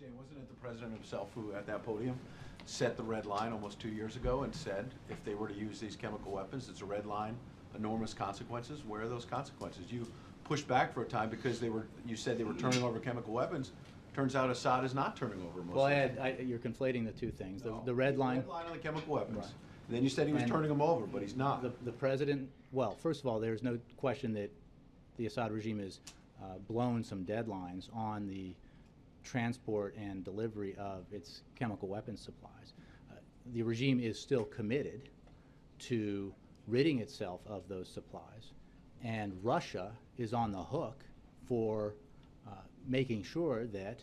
Jane, wasn't it the president himself who, at that podium, set the red line almost 2 years ago and said if they were to use these chemical weapons, it's a red line, enormous consequences? Where are those consequences? You pushed back for a time because you said they were turning over chemical weapons. Turns out Assad is not turning over most Well, of them. you're conflating the two things. No, The red line. The red line on the chemical weapons. Right. And then you said he was And turning them over, but he's not. The president, well, first of all, there's no question that the Assad regime has blown some deadlines on the transport and delivery of its chemical weapons supplies. The regime is still committed to ridding itself of those supplies, and Russia is on the hook for making sure that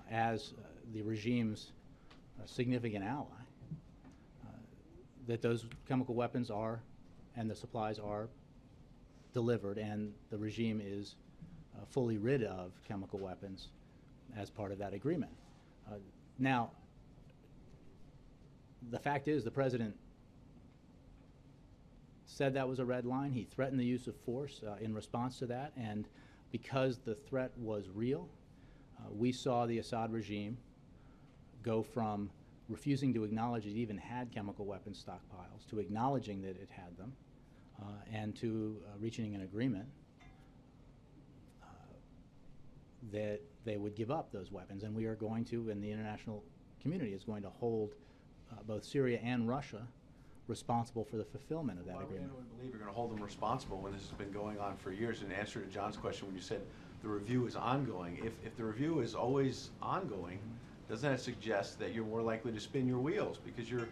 as the regime's significant ally, that those chemical weapons are and the supplies are delivered and the regime is fully rid of chemical weapons as part of that agreement. Now, the fact is the president said that was a red line. He threatened the use of force in response to that, and because the threat was real, we saw the Assad regime go from refusing to acknowledge it even had chemical weapons stockpiles to acknowledging that it had them, and to reaching an agreement that they would give up those weapons. And we are going to, and the international community is going to hold both Syria and Russia responsible for the fulfillment of that agreement. Why would anyone believe you're going to hold them responsible when this has been going on for years? In answer to John's question when you said the review is ongoing, if the review is always ongoing, doesn't that suggest that you're more likely to spin your wheels because you're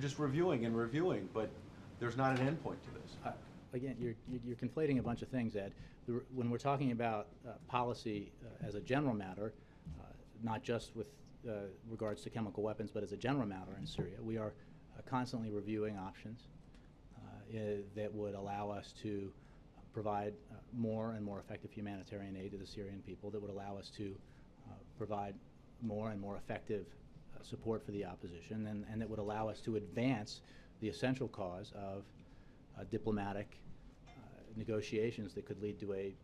just reviewing and reviewing, but there's not an end point to this? Again, you're conflating a bunch of things, Ed. When we're talking about policy as a general matter, not just with regards to chemical weapons, but as a general matter in Syria, we are constantly reviewing options that would allow us to provide more and more effective humanitarian aid to the Syrian people, that would allow us to provide more and more effective support for the opposition, and that would allow us to advance the essential cause of diplomatic negotiations that could lead to a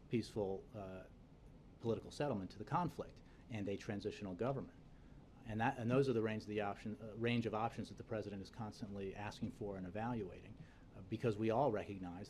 peaceful political settlement to the conflict and a transitional government. And those are the range of options that the president is constantly asking for and evaluating, because we all recognize